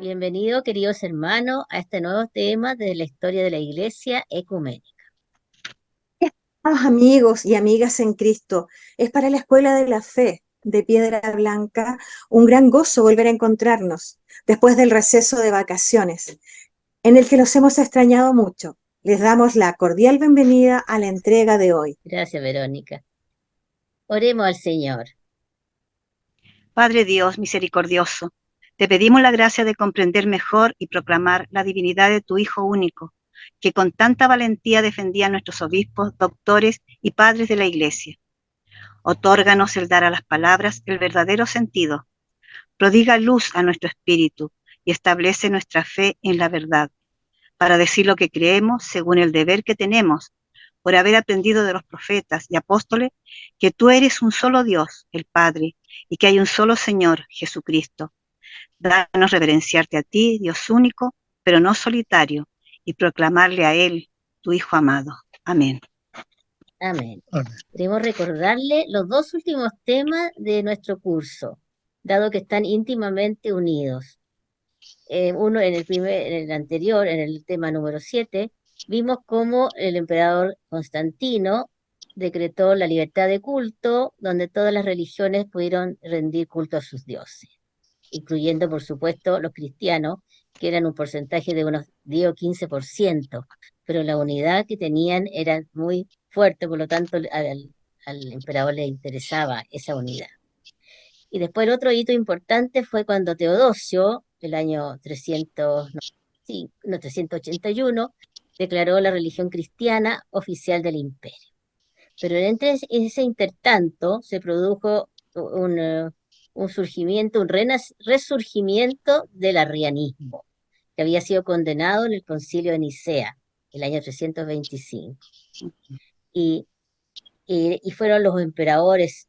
Bienvenido, queridos hermanos, a este nuevo tema de la historia de la Iglesia ecuménica. Amados amigos y amigas en Cristo, es para la Escuela de la Fe de Piedra Blanca un gran gozo volver a encontrarnos después del receso de vacaciones, en el que los hemos extrañado mucho. Les damos la cordial bienvenida a la entrega de hoy. Gracias, Verónica. Oremos al Señor. Padre Dios misericordioso, te pedimos la gracia de comprender mejor y proclamar la divinidad de tu Hijo único, que con tanta valentía defendía a nuestros obispos, doctores y padres de la Iglesia. Otórganos el dar a las palabras el verdadero sentido. Prodiga luz a nuestro espíritu y establece nuestra fe en la verdad, para decir lo que creemos según el deber que tenemos, por haber aprendido de los profetas y apóstoles que tú eres un solo Dios, el Padre, y que hay un solo Señor, Jesucristo. Danos reverenciarte a ti, Dios único, pero no solitario, y proclamarle a Él, tu Hijo amado. Amén. Amén. Amén. Queremos recordarle los dos últimos temas de nuestro curso, dado que están íntimamente unidos. Uno en el anterior, en el tema número 7, vimos cómo el emperador Constantino decretó la libertad de culto, donde todas las religiones pudieron rendir culto a sus dioses, incluyendo, por supuesto, los cristianos, que eran un porcentaje de unos 10 o 15%, pero la unidad que tenían era muy fuerte, por lo tanto, al emperador le interesaba esa unidad. Y después el otro hito importante fue cuando Teodosio, el año 300, no, sí, no, 381, declaró la religión cristiana oficial del imperio. Pero en ese intertanto se produjo un surgimiento, resurgimiento del arrianismo, que había sido condenado en el concilio de Nicea, el año 325. Y, y fueron los emperadores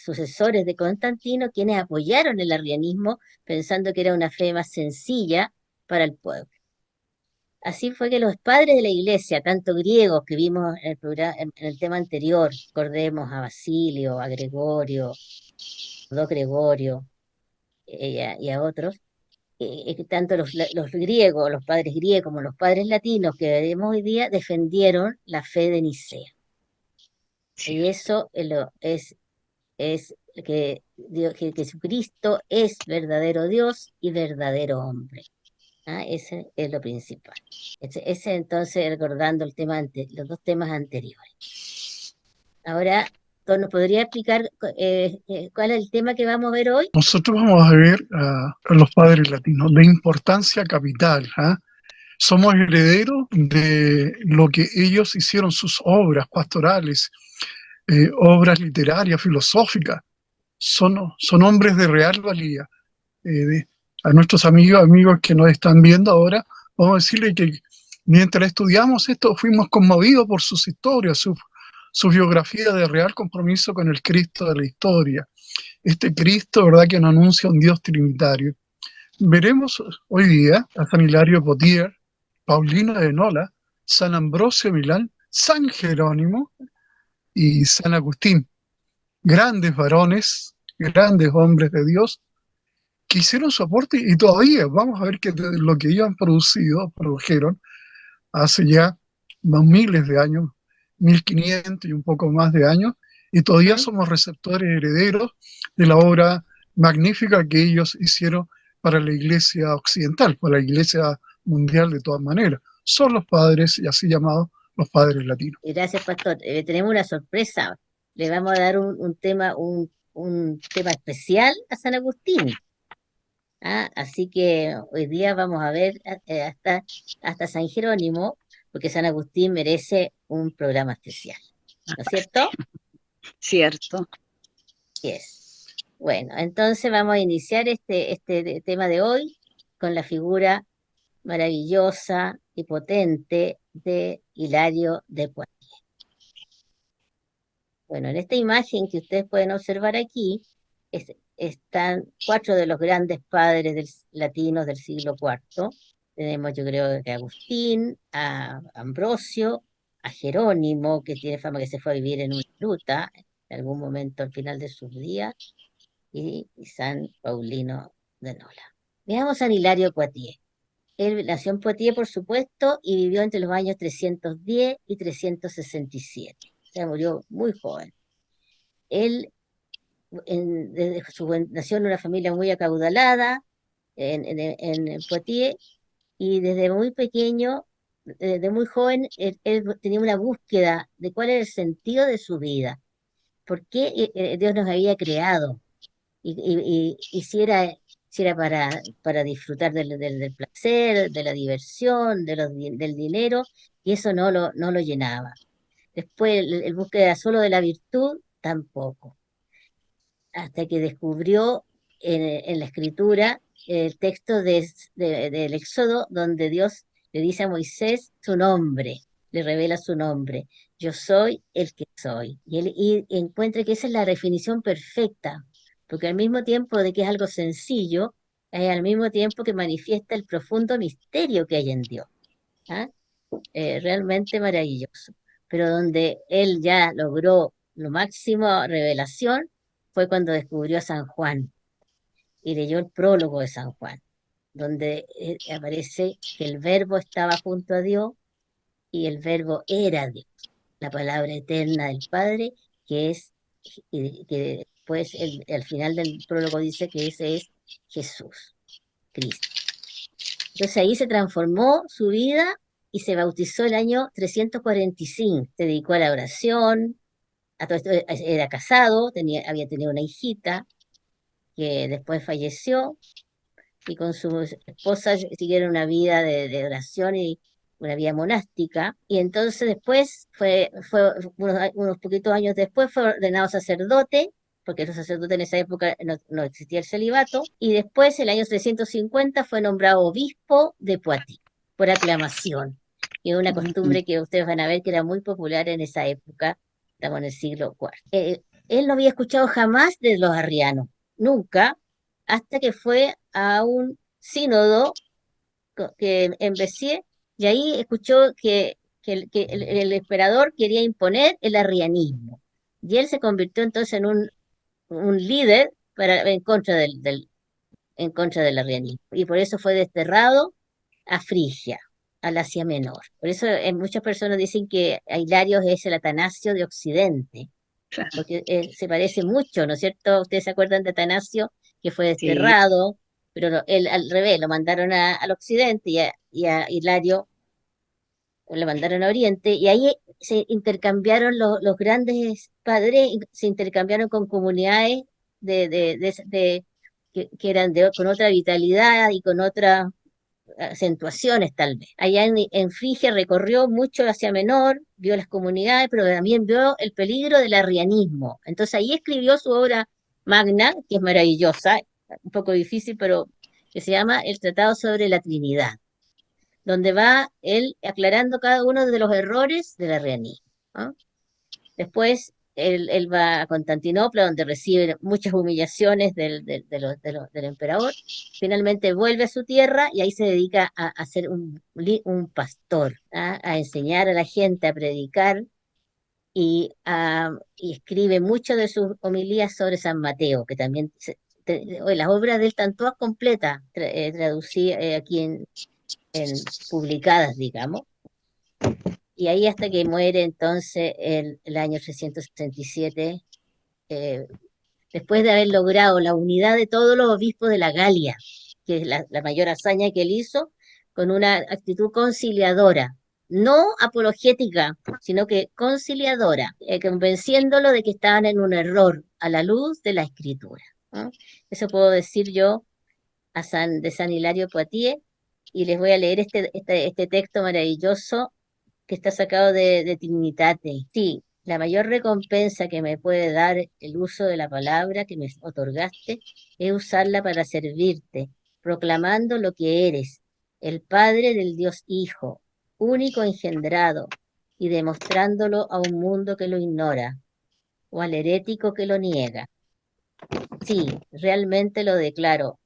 sucesores de Constantino quienes apoyaron el arrianismo pensando que era una fe más sencilla para el pueblo. Así fue que los padres de la iglesia, tanto griegos que vimos en el tema anterior, recordemos a Basilio, a Gregorio, a Gregorio y a otros, tanto los griegos, los padres griegos como los padres latinos que vemos hoy día defendieron la fe de Nicea. Sí. Y eso es que Jesucristo es verdadero Dios y verdadero hombre. Ese es lo principal. Ese entonces recordando los dos temas anteriores. Ahora, ¿nos podría explicar cuál es el tema que vamos a ver hoy? Nosotros vamos a ver a los padres latinos, la importancia capital. Somos herederos de lo que ellos hicieron, sus obras pastorales, obras literarias, filosóficas. Son hombres de real valía. A nuestros amigos que nos están viendo ahora, vamos a decirle que mientras estudiamos esto fuimos conmovidos por sus historias, su biografía de real compromiso con el Cristo de la historia. Este Cristo, ¿verdad?, que nos anuncia un Dios trinitario. Veremos hoy día a San Hilario Potier, Paulino de Nola, San Ambrosio de Milán, San Jerónimo y San Agustín. Grandes varones, grandes hombres de Dios, que hicieron su aporte y todavía vamos a ver que lo que ellos han produjeron hace ya más miles de años, 1500 y un poco más de años, y todavía somos receptores herederos de la obra magnífica que ellos hicieron para la iglesia occidental, para la iglesia mundial de todas maneras. Son los padres, y así llamados, los padres latinos. Gracias, Pastor. Tenemos una sorpresa. Le vamos a dar un tema especial a San Agustín. Así que hoy día vamos a ver hasta San Jerónimo, porque San Agustín merece un programa especial. ¿No es cierto? Cierto. Yes. Bueno, entonces vamos a iniciar este tema de hoy con la figura maravillosa y potente de Hilario de Poitiers. Bueno, en esta imagen que ustedes pueden observar aquí están cuatro de los grandes padres latinos del siglo IV. Tenemos, yo creo, que a Agustín, a Ambrosio, a Jerónimo, que tiene fama que se fue a vivir en una gruta en algún momento al final de sus días, y San Paulino de Nola. Veamos a San Hilario de Poitiers. Él nació en Poitiers, por supuesto, y vivió entre los años 310 y 367. O sea, murió muy joven. Él desde nació en una familia muy acaudalada en Poitiers, y desde muy pequeño, desde muy joven, él tenía una búsqueda de cuál era el sentido de su vida, por qué Dios nos había creado, y si era para disfrutar del placer, de la diversión, del dinero, y eso no lo llenaba. Después, el búsqueda solo de la virtud, tampoco, hasta que descubrió en la escritura el texto del Éxodo, donde Dios le dice a Moisés su nombre, le revela su nombre: yo soy el que soy. Y encuentra que esa es la definición perfecta, porque al mismo tiempo de que es algo sencillo, es al mismo tiempo que manifiesta el profundo misterio que hay en Dios. ¿Ah? Realmente maravilloso. Pero donde él ya logró lo máximo revelación fue cuando descubrió a San Juan y leyó el prólogo de San Juan, donde aparece que el Verbo estaba junto a Dios y el Verbo era Dios, la palabra eterna del Padre, que es, y que después al final del prólogo dice que ese es Jesús, Cristo. Entonces ahí se transformó su vida y se bautizó el año 345. Se dedicó a la oración, a todo esto, era casado, había tenido una hijita que después falleció, y con su esposa siguieron una vida de oración y una vida monástica. Y entonces después, unos poquitos años después, fue ordenado sacerdote, porque los sacerdotes en esa época no existía el celibato, y después, el año 350, fue nombrado obispo de Poitiers, por aclamación, y una costumbre que ustedes van a ver que era muy popular en esa época, estamos en el siglo IV. Él no había escuchado jamás de los arrianos, nunca, hasta que fue a un sínodo que en Béziers, y ahí escuchó que el emperador quería imponer el arrianismo. Y él se convirtió entonces en un líder en contra del arrianismo. Y por eso fue desterrado a Frigia, al Asia Menor. Por eso muchas personas dicen que Hilario es el Atanasio de Occidente, Claro. porque se parece mucho, ¿no es cierto? Ustedes se acuerdan de Atanasio, que fue Sí, desterrado, pero él al revés, lo mandaron al occidente, y a Hilario lo mandaron a Oriente, y ahí se intercambiaron los grandes padres, se intercambiaron con comunidades que eran con otra vitalidad y con otras acentuaciones tal vez. Allá en Frigia recorrió mucho Asia Menor, vio las comunidades, pero también vio el peligro del arrianismo. Entonces ahí escribió su obra magna, que es maravillosa, un poco difícil, pero que se llama El Tratado sobre la Trinidad, donde va él aclarando cada uno de los errores del arrianismo, ¿no? Después él va a Constantinopla, donde recibe muchas humillaciones del emperador. Finalmente vuelve a su tierra y ahí se dedica a ser un pastor, ¿ah? A enseñar a la gente, a predicar, y escribe muchas de sus homilías sobre San Mateo, que también las obras de él están todas completas, traducidas aquí publicadas, digamos. Y ahí hasta que muere entonces el año 367, eh, después de haber logrado la unidad de todos los obispos de la Galia, que es la mayor hazaña que él hizo, con una actitud conciliadora, no apologética, sino que conciliadora, convenciéndolo de que estaban en un error a la luz de la escritura, ¿no? Eso puedo decir yo de San Hilario de Poitiers, y les voy a leer este texto maravilloso que está sacado de Trinitate. Sí, la mayor recompensa que me puede dar el uso de la palabra que me otorgaste es usarla para servirte, proclamando lo que eres, el Padre del Dios Hijo, único engendrado, y demostrándolo a un mundo que lo ignora, o al herético que lo niega. Sí, realmente lo declaro.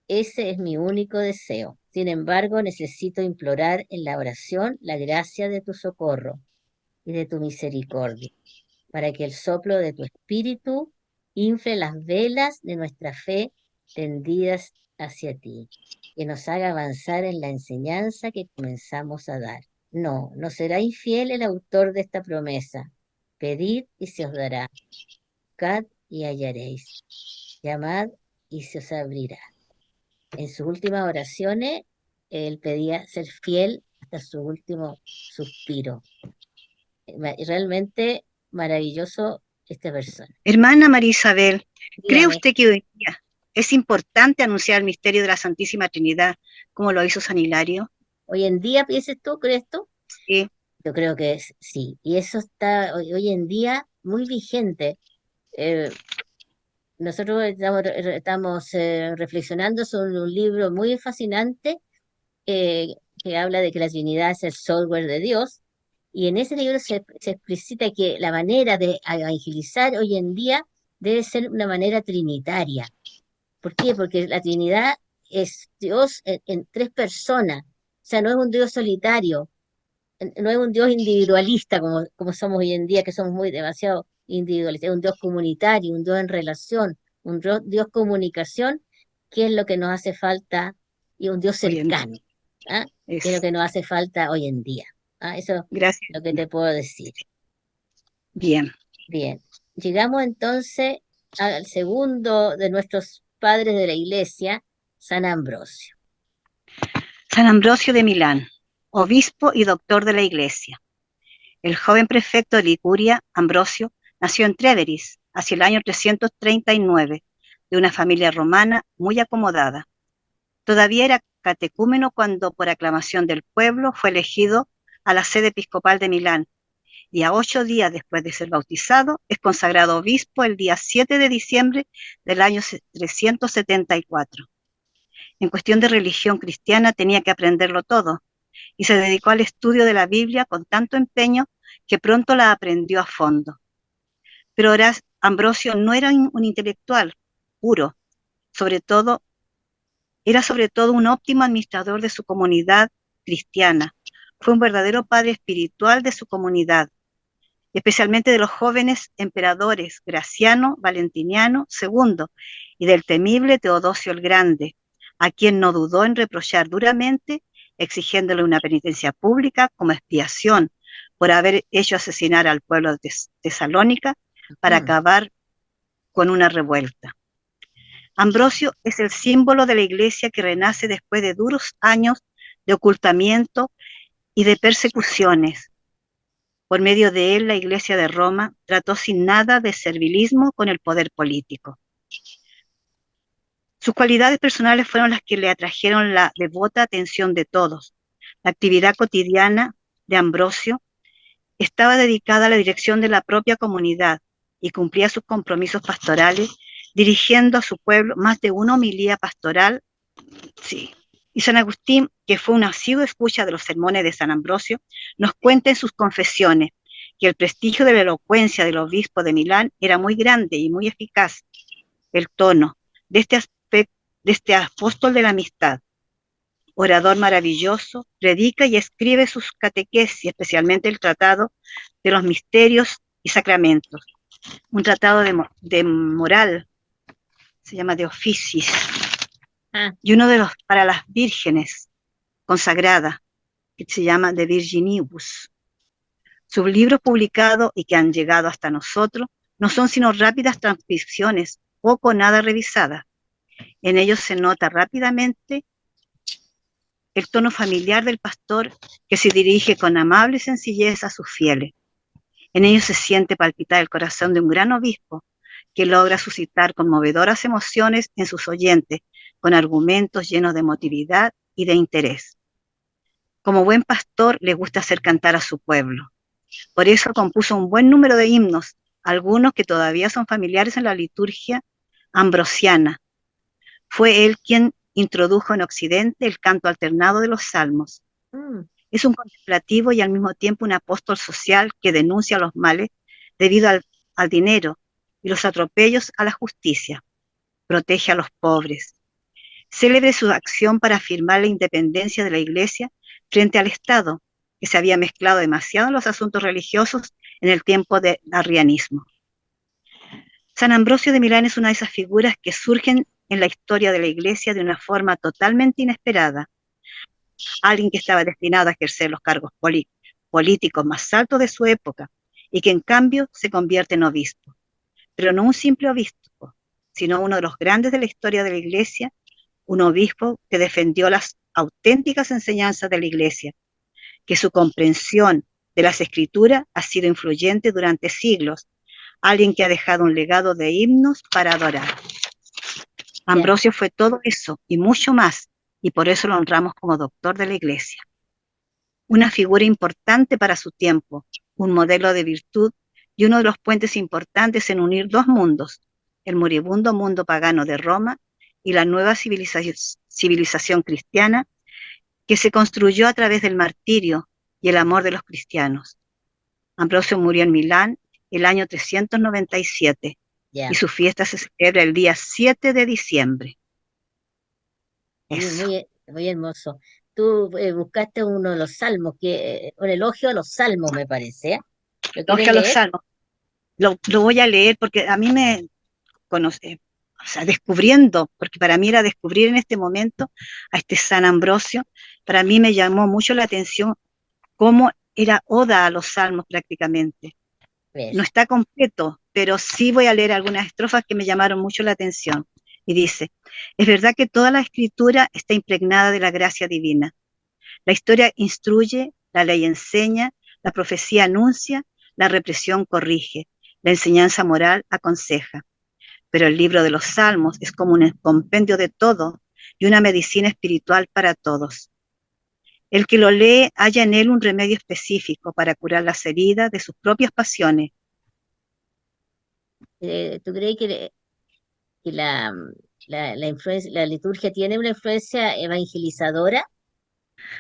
Ese es mi único deseo. Sin embargo, necesito implorar en la oración la gracia de tu socorro y de tu misericordia, para que el soplo de tu espíritu infle las velas de nuestra fe tendidas hacia ti, que nos haga avanzar en la enseñanza que comenzamos a dar. No, no será infiel el autor de esta promesa. Pedid y se os dará. Buscad y hallaréis. Llamad y se os abrirá. En sus últimas oraciones, él pedía ser fiel hasta su último suspiro. Realmente maravilloso esta persona. Hermana María Isabel, ¿cree Dígame, usted que hoy día es importante anunciar el misterio de la Santísima Trinidad como lo hizo San Hilario? hoy en día, ¿piensas tú, crees tú? Sí, Yo creo que sí, y eso está hoy en día muy vigente. Eh, Nosotros estamos reflexionando sobre un libro muy fascinante que habla de que la Trinidad es el software de Dios, y en ese libro se explicita que la manera de evangelizar hoy en día debe ser una manera trinitaria. ¿Por qué? Porque la Trinidad es Dios en tres personas, o sea, no es un Dios solitario, no es un Dios individualista como somos hoy en día, que somos muy demasiado individualistas, es un Dios comunitario, un Dios en relación, un Dios comunicación, que es lo que nos hace falta, y un Dios hoy en día cercano, ¿ah? Que es lo es. que nos hace falta hoy en día. ¿Ah? Eso es Gracias. lo que te puedo decir. Bien. Bien, llegamos entonces al segundo de nuestros padres de la iglesia, San Ambrosio. San Ambrosio de Milán, obispo y doctor de la Iglesia. El joven prefecto de Liguria, Ambrosio, nació en Tréveris hacia el año 339, de una familia romana muy acomodada. Todavía era catecúmeno cuando, por aclamación del pueblo, fue elegido a la sede episcopal de Milán, y a 8 días después de ser bautizado, es consagrado obispo el día 7 de diciembre del año 374. En cuestión de religión cristiana tenía que aprenderlo todo, y se dedicó al estudio de la Biblia con tanto empeño que pronto la aprendió a fondo. Pero ahora Ambrosio no era un intelectual puro, era sobre todo un óptimo administrador de su comunidad cristiana. Fue un verdadero padre espiritual de su comunidad, especialmente de los jóvenes emperadores Graciano, Valentiniano II y del temible Teodosio el Grande, a quien no dudó en reprochar duramente, exigiéndole una penitencia pública como expiación por haber hecho asesinar al pueblo de Tesalónica para Mm. acabar con una revuelta. Ambrosio es el símbolo de la iglesia que renace después de duros años de ocultamiento y de persecuciones. Por medio de él, la Iglesia de Roma trató sin nada de servilismo con el poder político. Sus cualidades personales fueron las que le atrajeron la devota atención de todos. La actividad cotidiana de Ambrosio estaba dedicada a la dirección de la propia comunidad y cumplía sus compromisos pastorales, dirigiendo a su pueblo más de una homilía pastoral. Sí. Y San Agustín, que fue un asiduo escucha de los sermones de San Ambrosio, nos cuenta en sus confesiones que el prestigio de la elocuencia del obispo de Milán era muy grande y muy eficaz. El tono de este apóstol de la amistad, orador maravilloso, predica y escribe sus catequesis, especialmente el tratado de los misterios y sacramentos, un tratado de moral, se llama de oficiis, y uno de los para las vírgenes consagradas, que se llama De Virginibus. Sus libros publicados y que han llegado hasta nosotros no son sino rápidas transcripciones, poco o nada revisadas. En ellos se nota rápidamente el tono familiar del pastor que se dirige con amable sencillez a sus fieles. En ellos se siente palpitar el corazón de un gran obispo que logra suscitar conmovedoras emociones en sus oyentes con argumentos llenos de emotividad y de interés. Como buen pastor le gusta hacer cantar a su pueblo. Por eso compuso un buen número de himnos, algunos que todavía son familiares en la liturgia ambrosiana. Fue él quien introdujo en Occidente el canto alternado de los salmos. Es un contemplativo y al mismo tiempo un apóstol social que denuncia los males debido al dinero y los atropellos a la justicia. Protege a los pobres. Célebre su acción para afirmar la independencia de la Iglesia frente al Estado, que se había mezclado demasiado en los asuntos religiosos en el tiempo del arrianismo. San Ambrosio de Milán es una de esas figuras que surgen en la historia de la Iglesia de una forma totalmente inesperada. Alguien que estaba destinado a ejercer los cargos políticos más altos de su época y que en cambio se convierte en obispo. Pero no un simple obispo, sino uno de los grandes de la historia de la Iglesia, un obispo que defendió las auténticas enseñanzas de la Iglesia, que su comprensión de las Escrituras ha sido influyente durante siglos, alguien que ha dejado un legado de himnos para adorar. Ambrosio fue todo eso y mucho más, y por eso lo honramos como doctor de la Iglesia. Una figura importante para su tiempo, un modelo de virtud y uno de los puentes importantes en unir dos mundos, el moribundo mundo pagano de Roma y la nueva civilización cristiana que se construyó a través del martirio y el amor de los cristianos. Ambrosio murió en Milán el año 397 y su fiesta se celebra el día 7 de diciembre. Eso. Muy hermoso. Tú buscaste uno de los salmos, un elogio a los salmos, me parece. Elogio a los salmos. Lo voy a leer porque a mí me conoce, o sea, descubriendo, porque para mí era descubrir en este momento a este San Ambrosio, para mí me llamó mucho la atención cómo era oda a los salmos prácticamente. No está completo, pero sí voy a leer algunas estrofas que me llamaron mucho la atención. Y dice, es verdad que toda la escritura está impregnada de la gracia divina. La historia instruye, la ley enseña, la profecía anuncia, la represión corrige, la enseñanza moral aconseja. Pero el libro de los Salmos es como un compendio de todo y una medicina espiritual para todos. El que lo lee halla en él un remedio específico para curar las heridas de sus propias pasiones. ¿Tú crees que la liturgia tiene una influencia evangelizadora?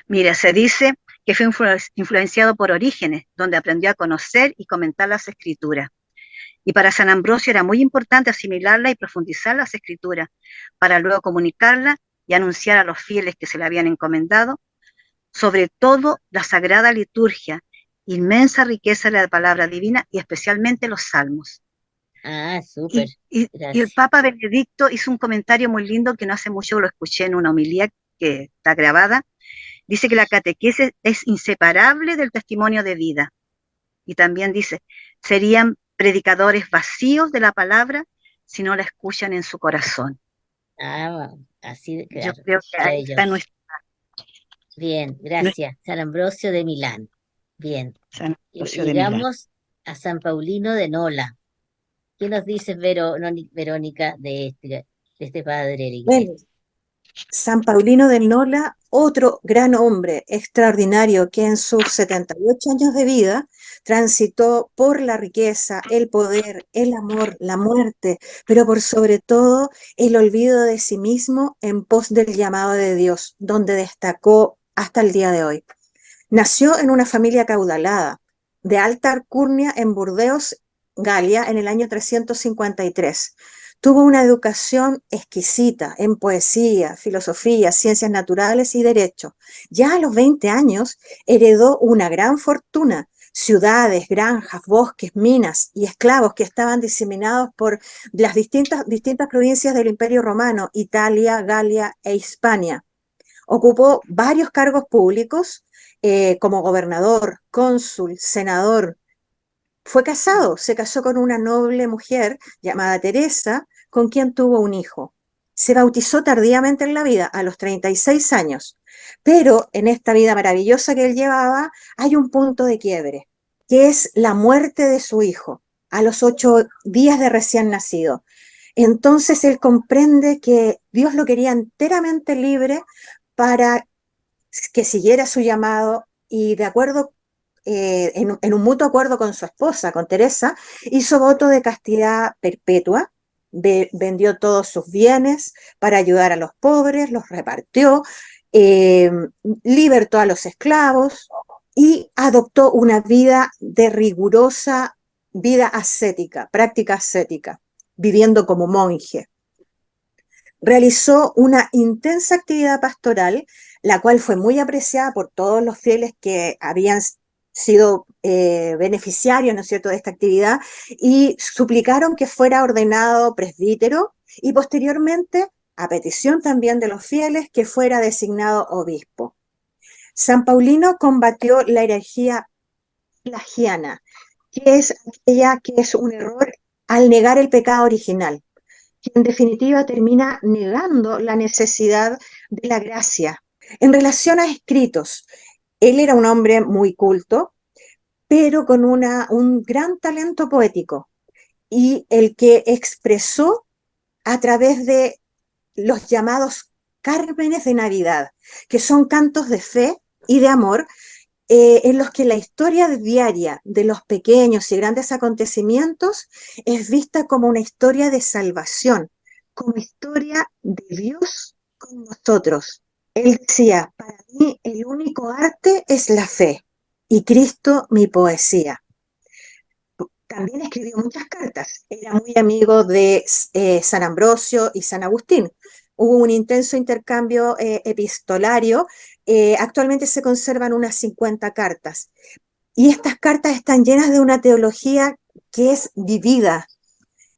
Mira, se dice que fue influenciado por Orígenes, donde aprendió a conocer y comentar las escrituras. Y para San Ambrosio era muy importante asimilarla y profundizar las escrituras, para luego comunicarla y anunciar a los fieles que se le habían encomendado, sobre todo la sagrada liturgia, inmensa riqueza de la palabra divina y especialmente los salmos. Ah, súper. Y el Papa Benedicto hizo un comentario muy lindo que no hace mucho lo escuché en una homilía que está grabada. Dice que la catequesis es inseparable del testimonio de vida. Y también dice, serían predicadores vacíos de la palabra si no la escuchan en su corazón. Ah, así, claro. Yo creo que ahí está nuestra. Bien, gracias. San Ambrosio de Milán. Bien. San Ambrosio Llegamos a San Paulino de Nola. ¿Qué nos dices, Verónica, de este padre de la Iglesia? Bueno, San Paulino de Nola, otro gran hombre extraordinario que en sus 78 años de vida transitó por la riqueza, el poder, el amor, la muerte, pero por sobre todo el olvido de sí mismo en pos del llamado de Dios, donde destacó hasta el día de hoy. Nació en una familia caudalada, de alta alcurnia en Burdeos, Galia, en el año 353. Tuvo una educación exquisita en poesía, filosofía, ciencias naturales y derecho. Ya a los 20 años heredó una gran fortuna, ciudades, granjas, bosques, minas y esclavos que estaban diseminados por las distintas provincias del Imperio Romano, Italia, Galia e Hispania. Ocupó varios cargos públicos como gobernador, cónsul, senador. Se casó con una noble mujer llamada Teresa, con quien tuvo un hijo. Se bautizó tardíamente en la vida, a los 36 años, pero en esta vida maravillosa que él llevaba hay un punto de quiebre, que es la muerte de su hijo, a los 8 días de recién nacido. Entonces él comprende que Dios lo quería enteramente libre para que siguiera su llamado y de acuerdo en un mutuo acuerdo con su esposa, con Teresa, hizo voto de castidad perpetua, vendió todos sus bienes para ayudar a los pobres, los repartió, libertó a los esclavos y adoptó una vida de rigurosa vida ascética, práctica ascética, viviendo como monje. Realizó una intensa actividad pastoral, la cual fue muy apreciada por todos los fieles que habían sido beneficiarios, ¿no es cierto?, de esta actividad y suplicaron que fuera ordenado presbítero y posteriormente a petición también de los fieles, que fuera designado obispo. San Paulino combatió la herejía pelagiana, que es aquella que es un error al negar el pecado original, que en definitiva termina negando la necesidad de la gracia. En relación a escritos, él era un hombre muy culto, pero con un gran talento poético, y el que expresó a través de los llamados cármenes de Navidad, que son cantos de fe y de amor, en los que la historia diaria de los pequeños y grandes acontecimientos es vista como una historia de salvación, como historia de Dios con nosotros. Él decía, para mí el único arte es la fe y Cristo mi poesía. También escribió muchas cartas, era muy amigo de San Ambrosio y San Agustín. Hubo un intenso intercambio epistolario. Actualmente se conservan unas 50 cartas. Y estas cartas están llenas de una teología que es vivida,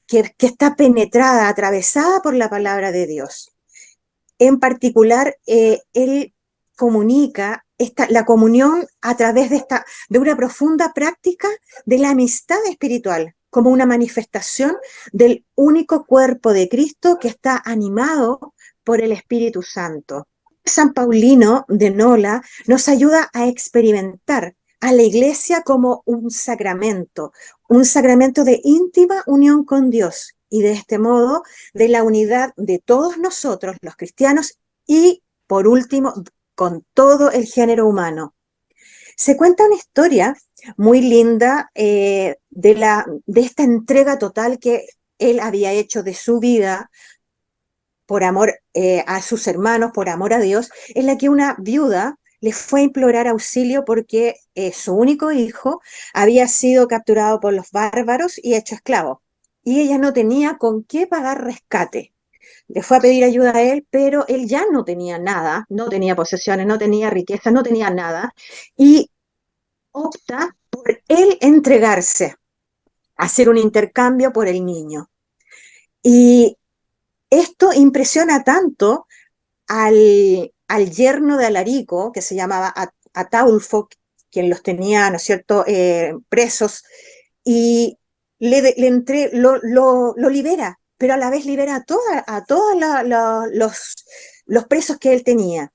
que está penetrada, atravesada por la palabra de Dios. En particular, él comunica la comunión a través de una profunda práctica de la amistad espiritual, como una manifestación del único cuerpo de Cristo que está animado por el Espíritu Santo. San Paulino de Nola nos ayuda a experimentar a la Iglesia como un sacramento de íntima unión con Dios, y de este modo de la unidad de todos nosotros, los cristianos, y por último, con todo el género humano. Se cuenta una historia muy linda de esta entrega total que él había hecho de su vida por amor a sus hermanos, por amor a Dios, en la que una viuda le fue a implorar auxilio porque su único hijo había sido capturado por los bárbaros y hecho esclavo. Y ella no tenía con qué pagar rescate. Le fue a pedir ayuda a él, pero él ya no tenía nada, no tenía posesiones, no tenía riqueza, no tenía nada, y opta por él entregarse, hacer un intercambio por el niño. Y esto impresiona tanto al yerno de Alarico, que se llamaba Ataulfo, quien los tenía, ¿no es cierto?, presos, y lo libera, pero a la vez libera a todos los presos que él tenía.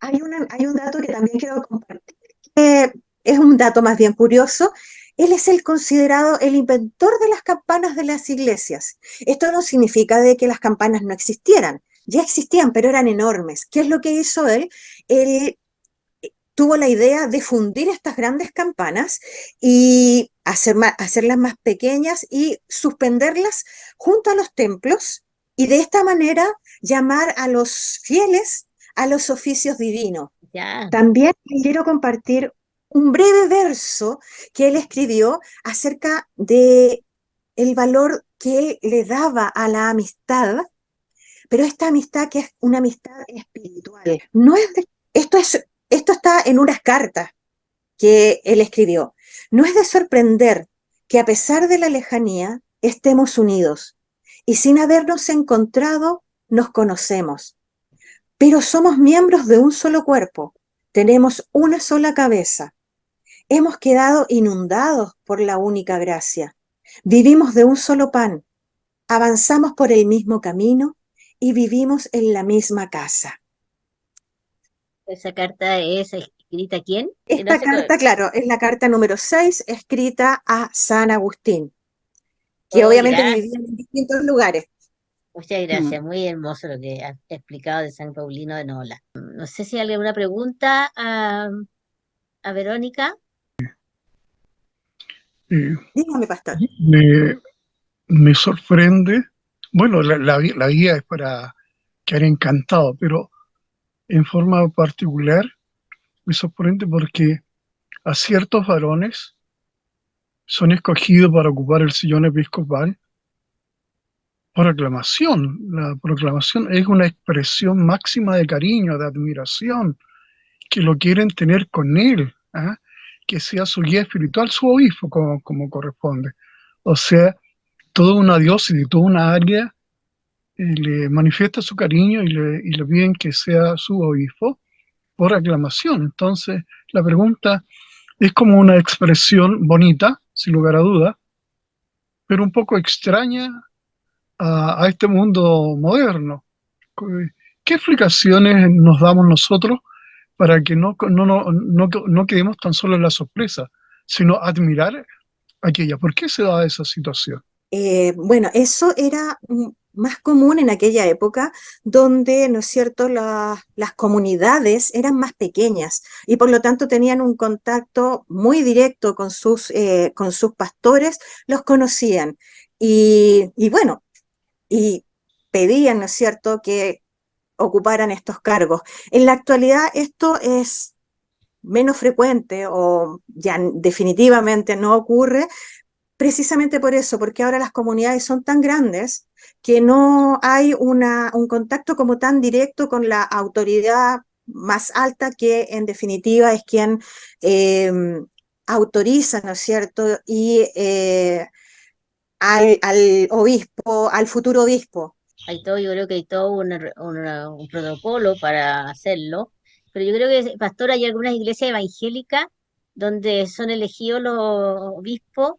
Hay un dato que también quiero compartir, que es un dato más bien curioso. Él es el considerado el inventor de las campanas de las iglesias. Esto no significa de que las campanas no existieran, ya existían, pero eran enormes. ¿Qué es lo que hizo él? Él tuvo la idea de fundir estas grandes campanas y hacerlas más pequeñas y suspenderlas junto a los templos, y de esta manera llamar a los fieles a los oficios divinos. Ya. También quiero compartir un breve verso que él escribió acerca de el valor que él le daba a la amistad, pero esta amistad que es una amistad espiritual. No es esto está en unas cartas que él escribió. No es de sorprender que a pesar de la lejanía estemos unidos, y sin habernos encontrado nos conocemos, pero somos miembros de un solo cuerpo, tenemos una sola cabeza, hemos quedado inundados por la única gracia, vivimos de un solo pan, avanzamos por el mismo camino y vivimos en la misma casa. ¿Esa carta es escrita a quién? Esta carta, claro, es la carta número 6, escrita a San Agustín, que obviamente vivía en distintos lugares. Muchas gracias, muy hermoso lo que has explicado de San Paulino de Nola. No sé si hay alguna pregunta a Verónica. Dígame, pastor. Me sorprende, bueno, la guía es para quedar encantado, pero en forma particular me sorprende porque a ciertos varones son escogidos para ocupar el sillón episcopal por aclamación. La proclamación es una expresión máxima de cariño, de admiración, que lo quieren tener con él, ¿ah? Que sea su guía espiritual, su obispo, como corresponde. O sea, toda una diócesis, toda una área le manifiesta su cariño y le piden que sea su obispo por aclamación. Entonces, la pregunta es como una expresión bonita, sin lugar a duda, pero un poco extraña a este mundo moderno. ¿Qué explicaciones nos damos nosotros para que no quedemos tan solo en la sorpresa, sino admirar aquella? ¿Por qué se da esa situación? Bueno, eso era más común en aquella época, donde, ¿no es cierto?, las comunidades eran más pequeñas y por lo tanto tenían un contacto muy directo con sus pastores, los conocían y bueno, y pedían, ¿no es cierto?, que ocuparan estos cargos. En la actualidad esto es menos frecuente o ya definitivamente no ocurre. Precisamente por eso, porque ahora las comunidades son tan grandes que no hay un contacto como tan directo con la autoridad más alta, que en definitiva es quien eh, autoriza, ¿no es cierto? Y al obispo, al futuro obispo. Hay todo, yo creo que hay todo un protocolo para hacerlo, pero yo creo que, pastor, hay algunas iglesias evangélicas donde son elegidos los obispos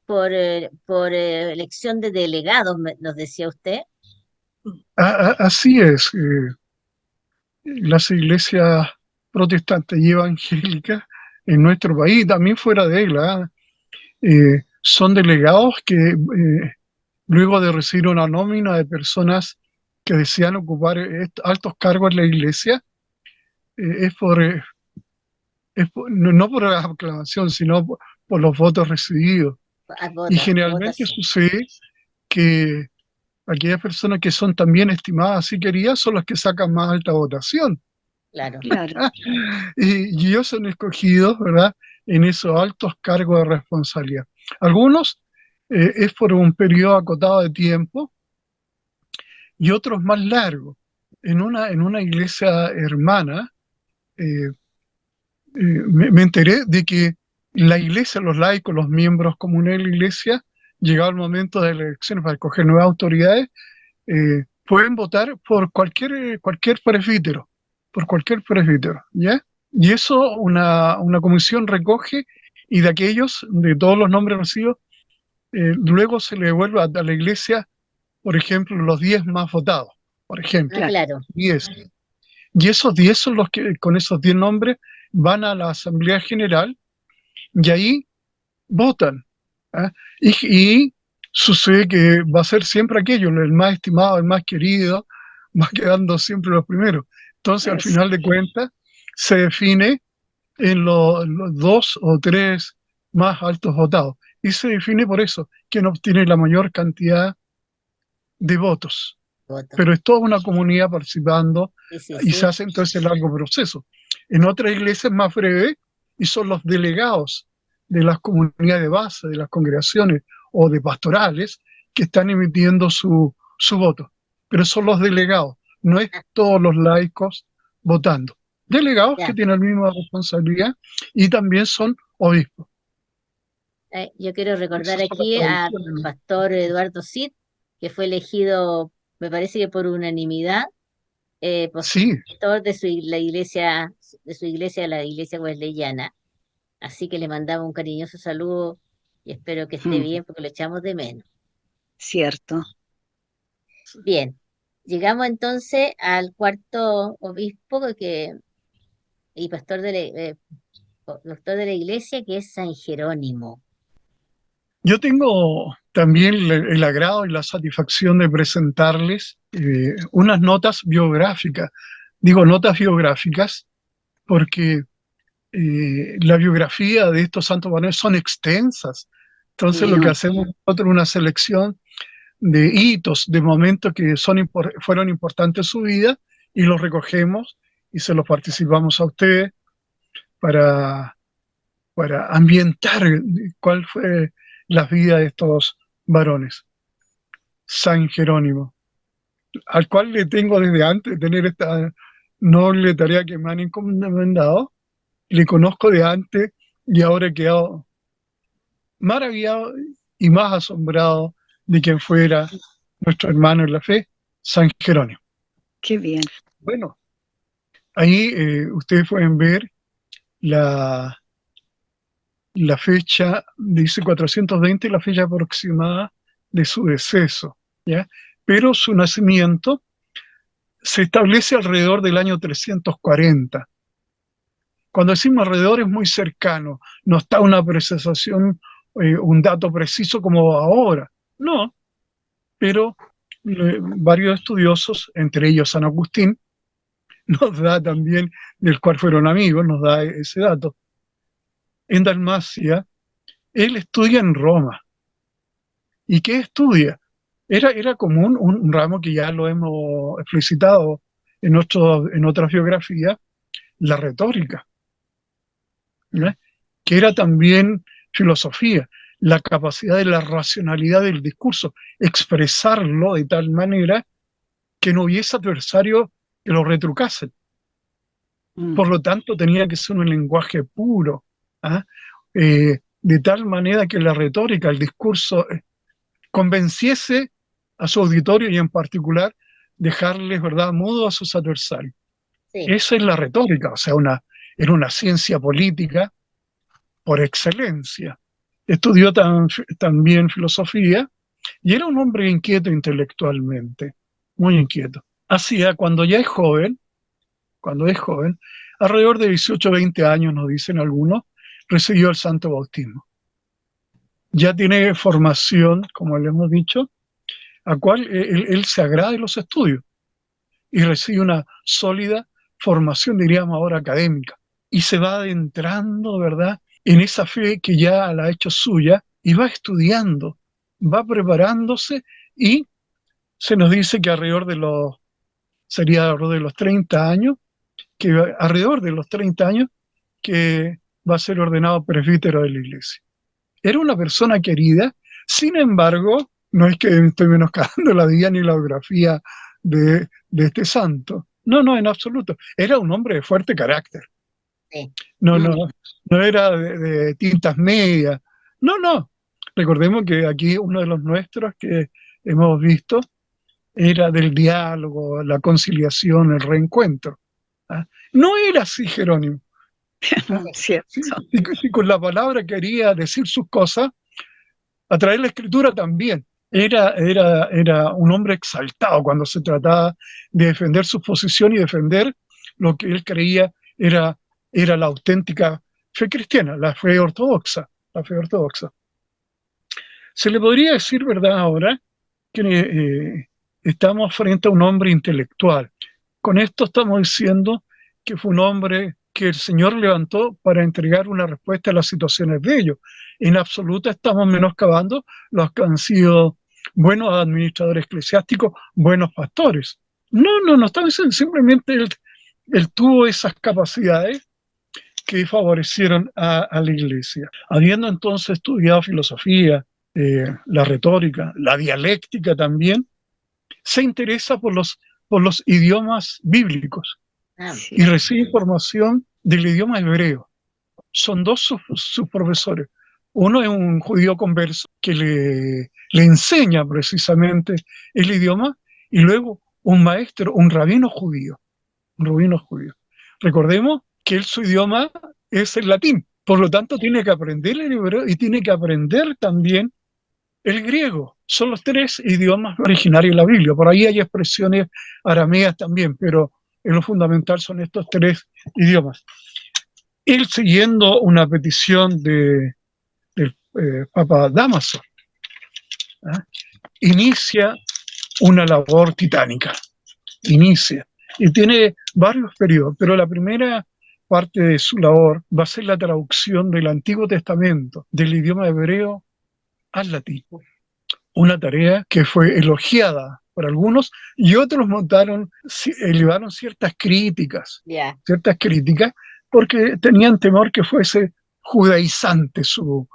por elección de delegados, nos decía usted. Así es. Las iglesias protestantes y evangélicas en nuestro país, también fuera de él, son delegados que luego de recibir una nómina de personas que desean ocupar altos cargos en la iglesia, es no por la aclamación, sino por los votos recibidos. Y generalmente Votación. sucede que aquellas personas que son también estimadas y queridas son las que sacan más alta votación. Claro. Claro, Y ellos son escogidos, ¿verdad?, en esos altos cargos de responsabilidad. Algunos es por un periodo acotado de tiempo y otros más largos. En una iglesia hermana, eh, me enteré de que la iglesia, los laicos, los miembros comunes de la iglesia, llegado el momento de las elecciones para escoger nuevas autoridades, pueden votar por cualquier presbítero, ¿ya? Y eso una comisión recoge, y de aquellos, de todos los nombres recibidos, luego se le devuelve a la iglesia, por ejemplo, los 10 más votados, por ejemplo, claro. Claro. 10. Y esos 10 son los que, con esos 10 nombres, van a la Asamblea General y ahí votan. ¿Ah? Y sucede que va a ser siempre aquello, el más estimado, el más querido, va quedando siempre los primeros. Entonces, al Eso. final de cuentas, se define en los 2 o 3 más altos votados. Y se define por eso, quién obtiene la mayor cantidad de votos. Voto. Pero es toda una comunidad participando Sí, y sí. se hace entonces el largo proceso. En otras iglesias es más breve y son los delegados de las comunidades de base, de las congregaciones o de pastorales, que están emitiendo su voto. Pero son los delegados, no es Ah, todos los laicos votando. Delegados que ya. tienen la misma responsabilidad y también son obispos. Yo quiero recordar Esas son las aquí al tradiciones. pastor Eduardo Cid, que fue elegido, me parece que por unanimidad, Sí, pastor de su iglesia, la iglesia wesleyana. Así que le mandaba un cariñoso saludo y espero que esté bien porque lo echamos de menos. Cierto. Bien, llegamos entonces al cuarto obispo y doctor de la iglesia, que es San Jerónimo. yo tengo también el agrado y la satisfacción de presentarles unas notas biográficas. Digo notas biográficas porque la biografía de estos santos varones son extensas. Entonces lo que Sí, hacemos nosotros es una selección de hitos, de momentos que fueron importantes en su vida, y los recogemos y se los participamos a ustedes para, para ambientar cuál fue la vida de estos varones. San Jerónimo, al cual le tengo desde antes de tener esta noble tarea que me han encomendado, le conozco de antes y ahora he quedado maravillado y más asombrado de quien fuera nuestro hermano en la fe. San Jerónimo. Qué bien. Bueno, ahí ustedes pueden ver la fecha, dice 420, la fecha aproximada de su deceso, ¿ya? Pero su nacimiento se establece alrededor del año 340. Cuando decimos alrededor es muy cercano, no está una precisación, un dato preciso como ahora, no, pero varios estudiosos, entre ellos San Agustín, nos da también, del cual fueron amigos, nos da ese dato. En Dalmacia, él estudia en Roma. ¿Y qué estudia? Era común un ramo que ya lo hemos explicitado en otras biografías, la retórica, ¿no? Que era también filosofía, la capacidad de la racionalidad del discurso, expresarlo de tal manera que no hubiese adversario que lo retrucasen. Por lo tanto, tenía que ser un lenguaje puro, ¿ah? De tal manera que la retórica, el discurso, convenciese a su auditorio y en particular dejarles, ¿verdad?, mudo a sus adversarios. Sí. Esa es la retórica, o sea, era una ciencia política por excelencia. Estudió también filosofía y era un hombre inquieto intelectualmente, muy inquieto. Hacía, cuando es joven, alrededor de 18 o 20 años, nos dicen algunos, recibió el santo bautismo. Ya tiene formación, como le hemos dicho, a cual él se agrada de los estudios y recibe una sólida formación, diríamos ahora, académica. Y se va adentrando, ¿verdad?, en esa fe que ya la ha hecho suya y va estudiando, va preparándose y se nos dice que sería alrededor de los 30 años, que va a ser ordenado presbítero de la iglesia. Era una persona querida, sin embargo, no es que estoy menoscabando la vida ni la biografía de este santo. No, no, en absoluto. Era un hombre de fuerte carácter. Sí. No era de tintas medias. No, no. Recordemos que aquí uno de los nuestros que hemos visto era del diálogo, la conciliación, el reencuentro. ¿Ah? No era así Jerónimo. ¿Ah? Cierto. Si con la palabra quería decir sus cosas, a través de la escritura también. Era un hombre exaltado cuando se trataba de defender su posición y defender lo que él creía era la auténtica fe cristiana, la fe ortodoxa. Se le podría decir, ¿verdad?, ahora que estamos frente a un hombre intelectual. Con esto estamos diciendo que fue un hombre que el Señor levantó para entregar una respuesta a las situaciones de ellos. En absoluto estamos menoscabando los que han sido buenos administradores eclesiásticos, buenos pastores. No estamos diciendo, simplemente él tuvo esas capacidades que favorecieron a la iglesia. Habiendo entonces estudiado filosofía, la retórica, la dialéctica también, se interesa por los idiomas bíblicos y recibe información del idioma hebreo. Son dos sus profesores. Uno es un judío converso que le enseña precisamente el idioma, y luego un maestro, un rabino judío. Recordemos que su idioma es el latín, por lo tanto tiene que aprender el hebreo y tiene que aprender también el griego. Son los tres idiomas originarios de la Biblia. Por ahí hay expresiones arameas también, pero en lo fundamental son estos tres idiomas. Él, siguiendo una petición del Papa Dámaso, inicia una labor titánica. Y tiene varios periodos, pero la primera parte de su labor va a ser la traducción del Antiguo Testamento del idioma hebreo al latín. Una tarea que fue elogiada por algunos y otros elevaron ciertas críticas, porque tenían temor que fuese judaizante su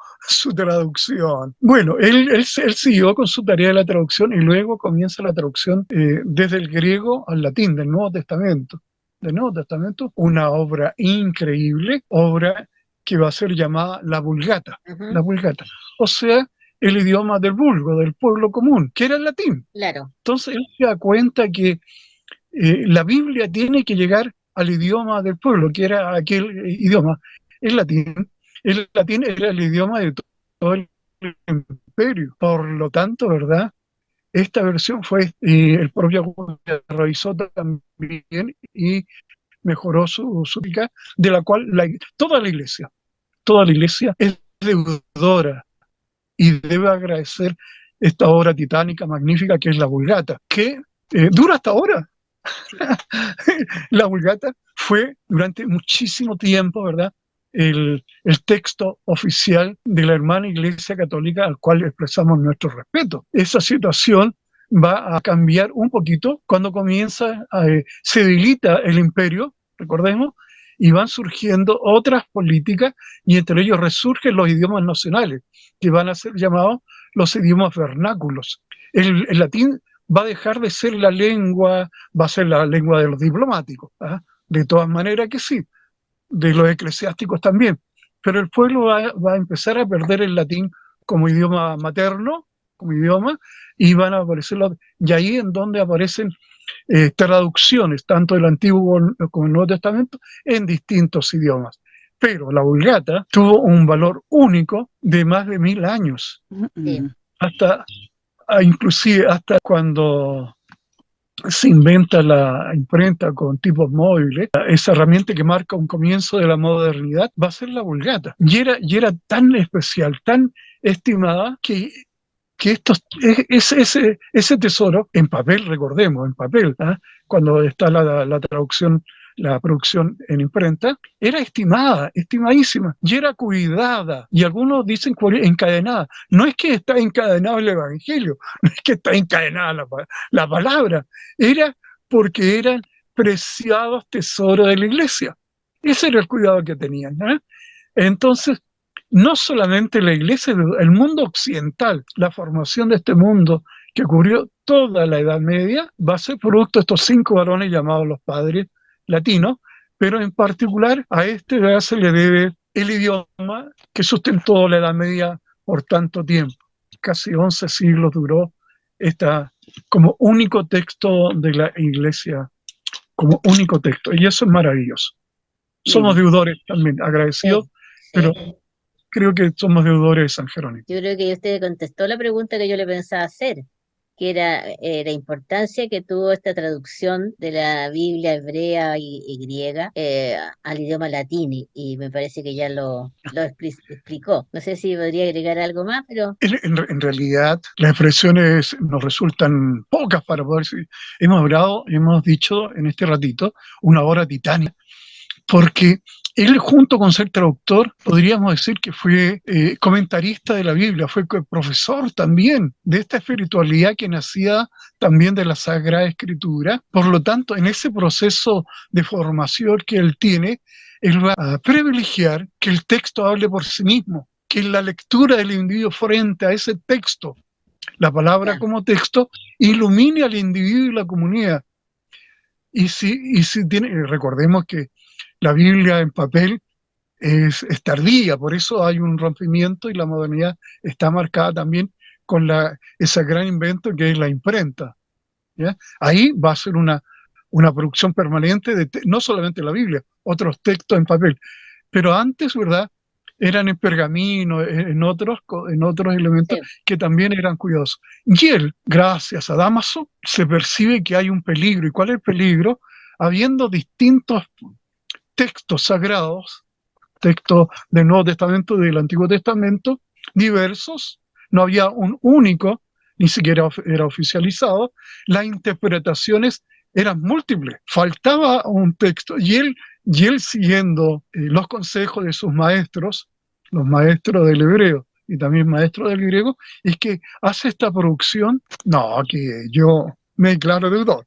traducción. Bueno, él siguió con su tarea de la traducción y luego comienza la traducción desde el griego al latín del Nuevo Testamento. Una obra increíble, obra que va a ser llamada la Vulgata. La Vulgata. O sea, el idioma del vulgo, del pueblo común, que era el latín. Claro, Entonces él se da cuenta que la Biblia tiene que llegar al idioma del pueblo, que era aquel idioma, el latín. El latín era el idioma de todo el imperio. Por lo tanto, ¿verdad? Esta versión fue, el propio Acuña revisó también y mejoró su técnica, de la cual toda la iglesia es deudora y debe agradecer esta obra titánica, magnífica, que es la Vulgata, que dura hasta ahora. La Vulgata fue durante muchísimo tiempo, ¿verdad?, el texto oficial de la hermana Iglesia Católica al cual expresamos nuestro respeto. Esa situación va a cambiar un poquito cuando se debilita el imperio, recordemos, y van surgiendo otras políticas, y entre ellos resurgen los idiomas nacionales, que van a ser llamados los idiomas vernáculos. El latín va a dejar de ser la lengua, va a ser la lengua de los diplomáticos, ¿ah? De todas maneras que sí, de los eclesiásticos también, pero el pueblo va a empezar a perder el latín como idioma materno, como idioma, y van a aparecer y ahí en donde aparecen traducciones, tanto del Antiguo como del Nuevo Testamento, en distintos idiomas. Pero la Vulgata tuvo un valor único de más de 1000 años, sí, inclusive hasta cuando se inventa la imprenta con tipos móviles, esa herramienta que marca un comienzo de la modernidad va a ser la Vulgata. Y era tan especial, tan estimada, que ese tesoro, en papel, recordemos, en papel, ¿ah? Cuando está la traducción, la producción en imprenta, era estimada, estimadísima, y era cuidada, y algunos dicen encadenada. No es que está encadenado el Evangelio, no es que está encadenada la palabra, era porque eran preciados tesoros de la iglesia. Ese era el cuidado que tenían, ¿eh? Entonces, no solamente la iglesia, el mundo occidental, la formación de este mundo que cubrió toda la Edad Media, va a ser producto de estos 5 varones llamados los padres latinos, pero en particular a este ya se le debe el idioma que sustentó la Edad Media por tanto tiempo. Casi 11 siglos duró esta como único texto de la iglesia, como único texto, y eso es maravilloso. Somos deudores también, agradecidos, sí, pero sí. creo que somos deudores de San Jerónimo. Yo creo que usted contestó la pregunta que yo le pensaba hacer, que era la importancia que tuvo esta traducción de la Biblia hebrea y griega al idioma latín, y me parece que ya lo explicó. No sé si podría agregar algo más, pero En realidad, las expresiones nos resultan pocas para poder decir. Hemos dicho en este ratito, una obra titánica, porque él, junto con ser traductor, podríamos decir que fue comentarista de la Biblia, fue profesor también de esta espiritualidad que nacía también de la Sagrada Escritura. Por lo tanto, en ese proceso de formación que él tiene, él va a privilegiar que el texto hable por sí mismo, que la lectura del individuo frente a ese texto, la palabra ya, como texto, ilumine al individuo y la comunidad. Recordemos que la Biblia en papel es tardía, por eso hay un rompimiento, y la modernidad está marcada también con ese gran invento que es la imprenta, ¿ya? Ahí va a ser una producción permanente de no solamente la Biblia, otros textos en papel, pero antes, ¿verdad?, eran en pergamino, en otros elementos sí, que también eran cuidadosos. Y él, gracias a Dámaso, se percibe que hay un peligro. ¿Y cuál es el peligro? Habiendo distintos textos sagrados, textos del Nuevo Testamento y del Antiguo Testamento, diversos, no había un único, ni siquiera era oficializado, las interpretaciones eran múltiples, faltaba un texto, y él siguiendo los consejos de sus maestros, los maestros del hebreo y también maestros del griego, es que hace esta producción. No, que yo me declaro deudor,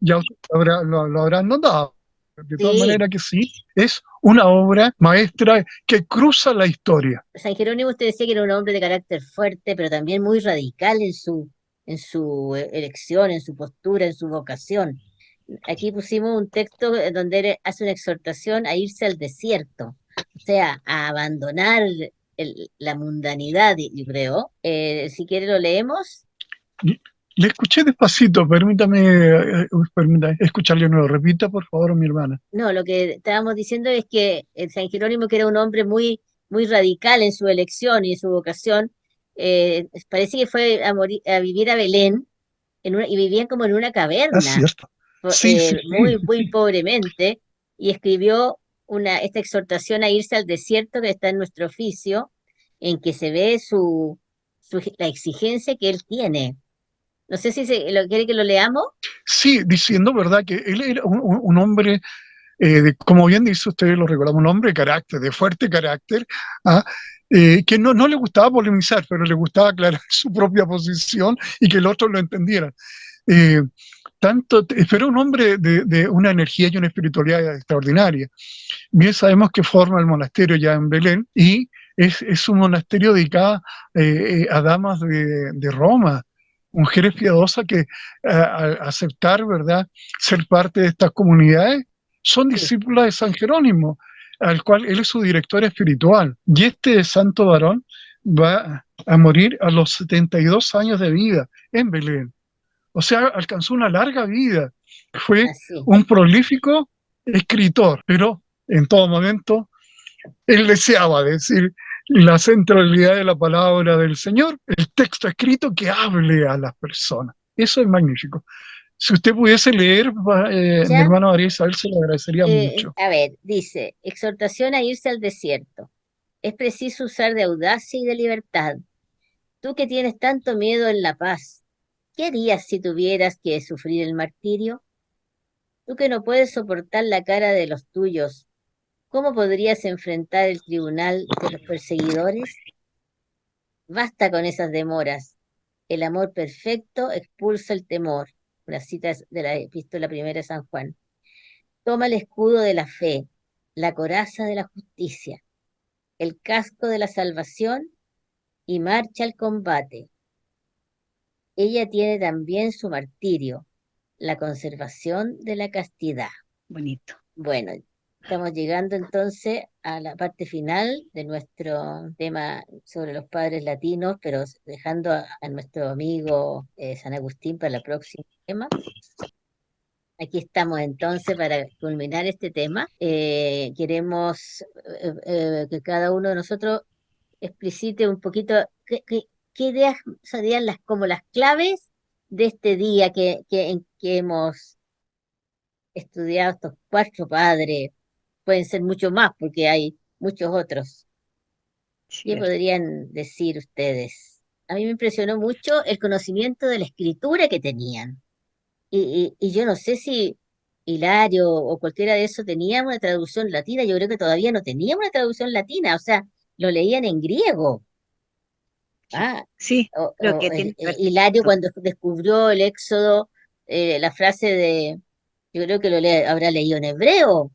ya ustedes lo habrán notado, de todas sí. maneras que sí, es una obra maestra que cruza la historia. San Jerónimo, usted decía que era un hombre de carácter fuerte, pero también muy radical en su elección, en su postura, en su vocación. Aquí pusimos un texto donde él hace una exhortación a irse al desierto, o sea, a abandonar la mundanidad, yo creo. Si quiere lo leemos. Le escuché despacito, permítame escucharle de nuevo. Repita, por favor, mi hermana. No, lo que estábamos diciendo es que San Jerónimo, que era un hombre muy, muy radical en su elección y en su vocación, parece que fue a vivir a Belén y vivían como en una Ah, caverna, cierto. Sí, sí, muy, muy sí. pobremente, y escribió esta exhortación a irse al desierto que está en nuestro oficio, en que se ve la exigencia que él tiene. No sé si lo quiere que lo leamos. Sí, diciendo, ¿verdad? Que él era un hombre, como bien dice usted, lo recordamos, un hombre de carácter, de fuerte carácter, ¿ah? Que no le gustaba polemizar, pero le gustaba aclarar su propia posición y que el otro lo entendiera. Eh, pero un hombre de una energía y una espiritualidad extraordinaria. Bien sabemos que forma el monasterio ya en Belén y es un monasterio dedicado a damas de Roma, mujeres piadosas que al aceptar, ¿verdad?, ser parte de estas comunidades, son Sí, discípulas de San Jerónimo, al cual él es su director espiritual. Y este santo varón va a morir a los 72 años de vida en Belén. O sea, alcanzó una larga vida. Fue así. un prolífico escritor, pero en todo momento él deseaba decir la centralidad de la palabra del Señor, el texto escrito que hable a las personas. Eso es magnífico. Si usted pudiese leer, mi ¿Ya? hermana María Isabel, se lo agradecería mucho. A ver, dice, exhortación a irse al desierto. Es preciso usar de audacia y de libertad. Tú que tienes tanto miedo en la paz, ¿qué harías si tuvieras que sufrir el martirio? Tú que no puedes soportar la cara de los tuyos, ¿cómo podrías enfrentar el tribunal de los perseguidores? Basta con esas demoras. El amor perfecto expulsa el temor. Una cita de la epístola primera de San Juan. Toma el escudo de la fe, la coraza de la justicia, el casco de la salvación y marcha al combate. Ella tiene también su martirio, la conservación de la castidad. Bonito. Bueno, estamos llegando entonces a la parte final de nuestro tema sobre los padres latinos, pero dejando a nuestro amigo San Agustín para el próximo tema. Aquí estamos entonces para culminar este tema. Queremos que cada uno de nosotros explicite un poquito qué ideas serían como las claves de este día en que hemos estudiado estos cuatro padres. Pueden ser mucho más porque hay muchos otros. ¿Qué Cierto. podrían decir ustedes? A mí me impresionó mucho el conocimiento de la escritura que tenían. Y yo no sé si Hilario o cualquiera de esos tenía una traducción latina. Yo creo que todavía no tenía una traducción latina, o sea, lo leían en griego. Ah, Sí, creo que tiene que ver Hilario eso. cuando descubrió el Éxodo, la frase yo creo que habrá leído en hebreo,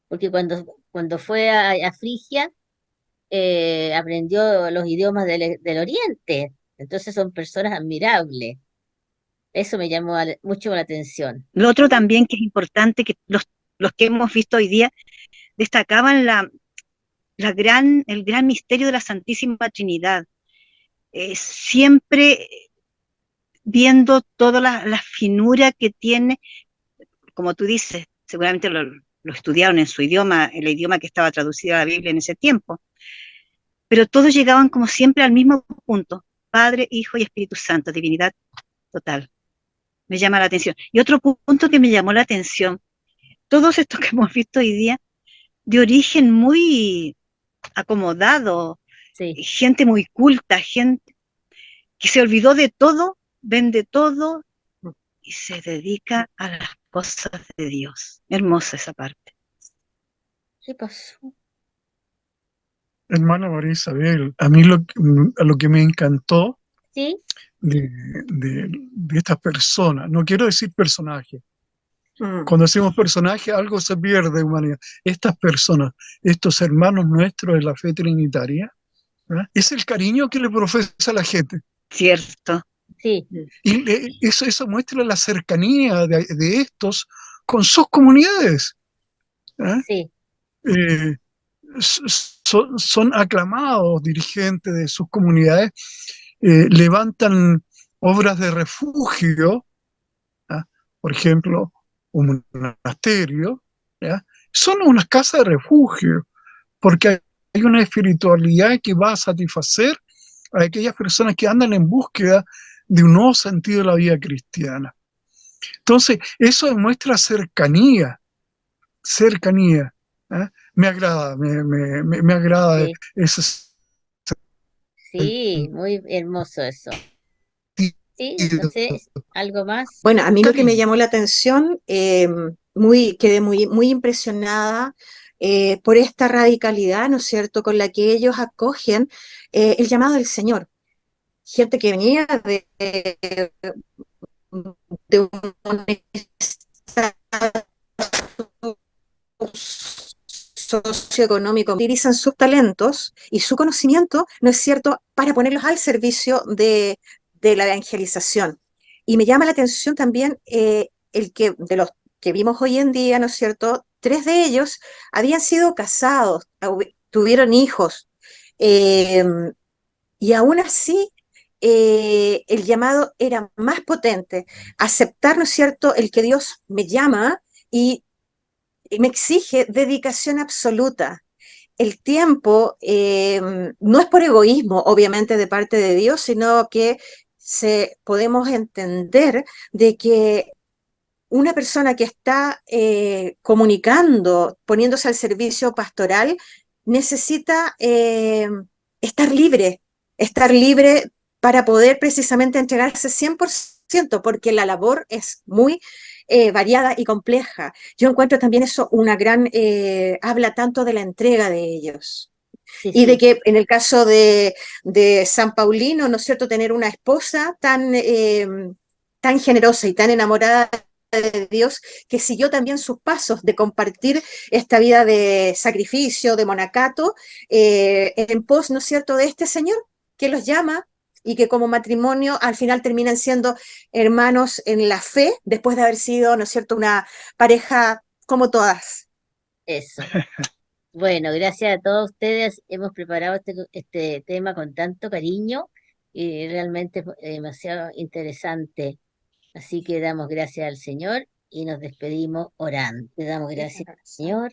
porque cuando fue a Frigia, aprendió los idiomas del Oriente. Entonces son personas admirables. Eso me llamó mucho la atención. Lo otro también que es importante, que los que hemos visto hoy día destacaban el gran misterio de la Santísima Trinidad. Siempre viendo toda la finura que tiene, como tú dices, seguramente lo estudiaron en su idioma, el idioma que estaba traducido a la Biblia en ese tiempo, pero todos llegaban como siempre al mismo punto: Padre, Hijo y Espíritu Santo, divinidad total. Me llama la atención. Y otro punto que me llamó la atención, todos estos que hemos visto hoy día, de origen muy acomodado, Sí, gente muy culta, gente que se olvidó de todo, vende todo y se dedica a las cosas de Dios. Hermosa esa parte. ¿qué pasó? Hermana María Isabel, a mí lo que me encantó Sí, de, de estas personas, no quiero decir personajes, Mm. cuando decimos personaje algo se pierde, humanidad. Estas personas, estos hermanos nuestros de la fe trinitaria, ¿verdad?, es el cariño que le profesa la gente. Cierto. sí, Y eso muestra la cercanía de estos con sus comunidades, ¿eh? sí, Eh, son aclamados dirigentes de sus comunidades, levantan obras de refugio, ¿ya? Por ejemplo, un monasterio, ¿ya? Son unas casas de refugio, porque hay una espiritualidad que va a satisfacer a aquellas personas que andan en búsqueda de un nuevo sentido de la vida cristiana. Entonces, eso demuestra cercanía, cercanía. ¿Eh? Me agrada, me agrada Sí, ese sí, muy hermoso eso. Sí, no sentido. sé, ¿algo más? Bueno, a mí lo que me Cariño. llamó la atención, quedé muy impresionada por esta radicalidad, ¿no es cierto?, con la que ellos acogen el llamado del Señor. Gente que venía de un estado socioeconómico, utilizan sus talentos y su conocimiento, ¿no es cierto?, para ponerlos al servicio de la evangelización. Y me llama la atención también el que de los que vimos hoy en día, ¿no es cierto?, 3 de ellos habían sido casados, tuvieron hijos, eh, y aún así el llamado era más potente. Aceptar, ¿no es cierto?, el que Dios me llama y me exige dedicación absoluta. El tiempo no es por egoísmo, obviamente, de parte de Dios, sino que podemos entender de que una persona que está comunicando, poniéndose al servicio pastoral, necesita estar libre para poder precisamente entregarse 100%, porque la labor es muy variada y compleja. Yo encuentro también eso una gran, habla tanto de la entrega de ellos. Sí, Y de sí, que en el caso de San Paulino, ¿no es cierto?, tener una esposa tan generosa y tan enamorada de Dios, que siguió también sus pasos de compartir esta vida de sacrificio, de monacato, en pos, ¿no es cierto?, de este Señor que los llama y que como matrimonio al final terminan siendo hermanos en la fe, después de haber sido, ¿no es cierto?, una pareja como todas. eso. Bueno, gracias a todos ustedes. Hemos preparado este tema con tanto cariño y realmente fue demasiado interesante. Así que damos gracias al Señor y nos despedimos orando. Le damos gracias al Señor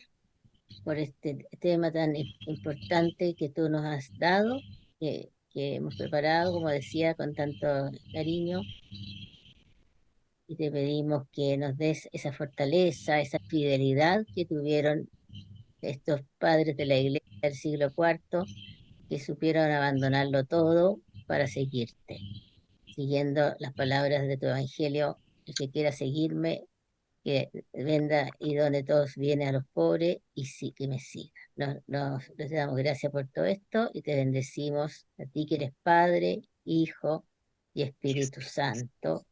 por este tema tan importante que tú nos has dado, que hemos preparado, como decía, con tanto cariño. Y te pedimos que nos des esa fortaleza, esa fidelidad que tuvieron estos padres de la iglesia del siglo cuarto, que supieron abandonarlo todo para seguirte, siguiendo las palabras de tu evangelio. El que quiera seguirme, que venda y donde todos vienen a los pobres y sí que me siga. Les damos gracias por todo esto y te bendecimos a ti que eres Padre, Hijo y Espíritu Santo.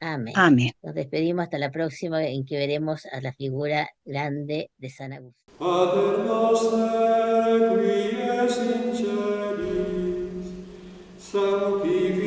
Amén. Amén. Nos despedimos hasta la próxima en que veremos a la figura grande de San Agustín. Pater noster, qui es in celis, sanctificetur